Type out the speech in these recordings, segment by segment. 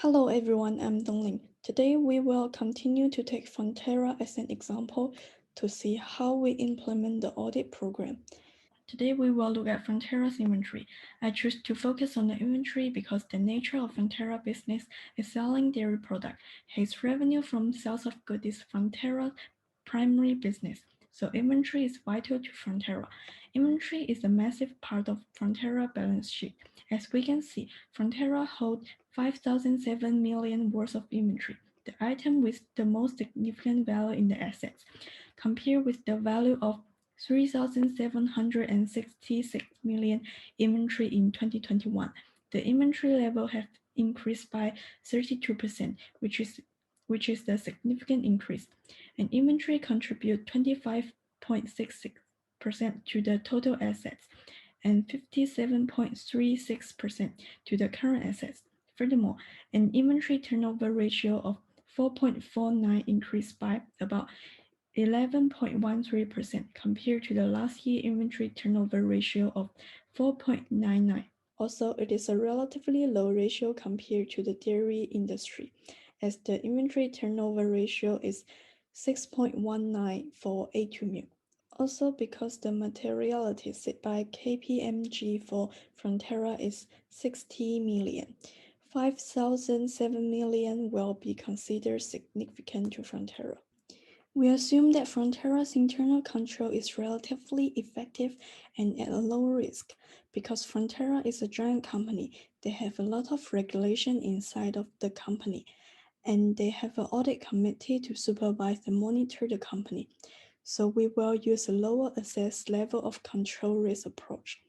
Hello everyone, I'm Dongling. Today we will continue to take Frontera as an example to see how we implement the audit program. Today we will look at Frontera's inventory. I choose to focus on the inventory because the nature of Frontera business is selling dairy product. Hence, revenue from sales of goods is Frontera's primary business. So inventory is vital to Frontera. Inventory is a massive part of Frontera balance sheet. As we can see, Frontera holds 5,007 million worth of inventory, the item with the most significant value in the assets, compared with the value of 3,766 million inventory in 2021. The inventory level has increased by 32%, which is a significant increase. And inventory contribute 25.66% to the total assets and 57.36% to the current assets. Furthermore, an inventory turnover ratio of 4.49 increased by about 11.13% compared to the last year inventory turnover ratio of 4.99. Also, it is a relatively low ratio compared to the dairy industry, as the inventory turnover ratio is 6.19 for A2 milk. Also, because the materiality set by KPMG for Frontera is 60 million, 5,007 million will be considered significant to Frontera. We assume that Frontera's internal control is relatively effective and at a low risk. Because Frontera is a giant company, they have a lot of regulation inside of the company, and they have an audit committee to supervise and monitor the company. So we will use a lower assess level of control risk approach.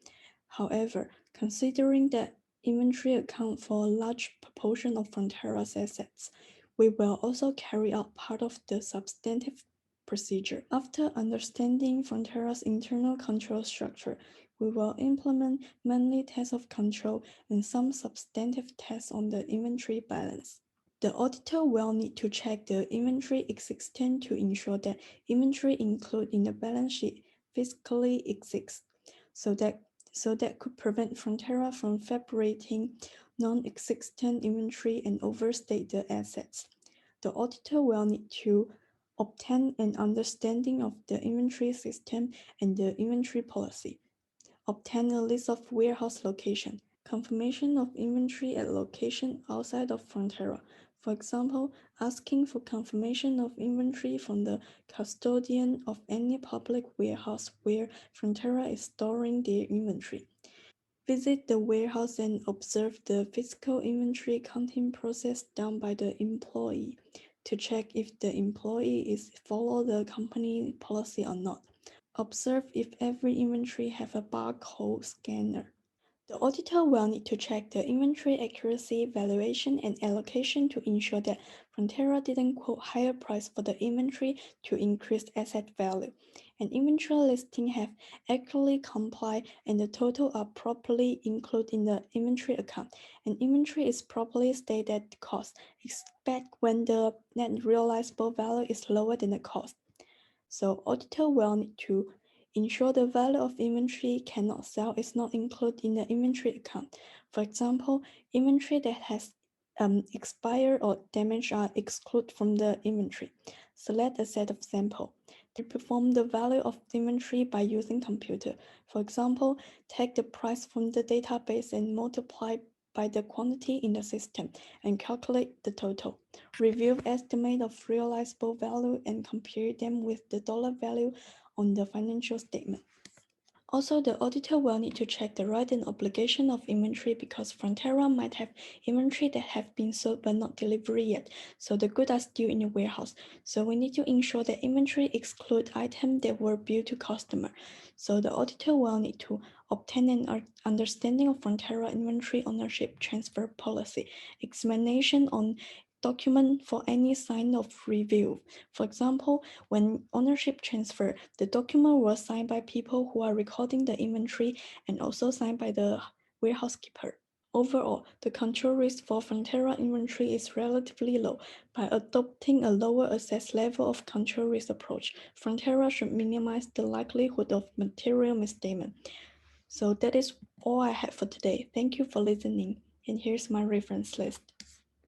However, considering that inventory account for a large proportion of Frontera's assets, we will also carry out part of the substantive procedure. After understanding Frontera's internal control structure, we will implement mainly tests of control and some substantive tests on the inventory balance. The auditor will need to check the inventory existence to ensure that inventory included in the balance sheet physically exists, so that could prevent Frontera from fabricating non-existent inventory and overstate the assets. The auditor will need to obtain an understanding of the inventory system and the inventory policy, obtain a list of warehouse location, confirmation of inventory at location outside of Frontera. For example, asking for confirmation of inventory from the custodian of any public warehouse where Frontera is storing their inventory. Visit the warehouse and observe the physical inventory counting process done by the employee to check if the employee is follow the company policy or not. Observe if every inventory have a barcode scanner. The auditor will need to check the inventory accuracy, valuation, and allocation to ensure that Frontera didn't quote higher price for the inventory to increase asset value. An inventory listing have accurately complied and the total are properly included in the inventory account. An inventory is properly stated at the cost, except when the net realizable value is lower than the cost. So auditor will need to ensure the value of inventory cannot sell is not included in the inventory account. For example, inventory that has expired or damaged are excluded from the inventory. Select a set of sample. To perform the value of the inventory by using computer. For example, take the price from the database and multiply by the quantity in the system and calculate the total. Review estimate of realizable value and compare them with the dollar value on the financial statement. Also, the auditor will need to check the right and obligation of inventory because Frontera might have inventory that have been sold but not delivered yet, so the goods are still in the warehouse. So we need to ensure that inventory exclude items that were billed to customer. So the auditor will need to obtain an understanding of Frontera inventory ownership transfer policy, examination on document for any sign of review. For example, when ownership transfer, the document was signed by people who are recording the inventory and also signed by the warehouse keeper. Overall, the control risk for Frontera inventory is relatively low. By adopting a lower assess level of control risk approach, Frontera should minimize the likelihood of material misstatement. So that is all I have for today. Thank you for listening, and here's my reference list.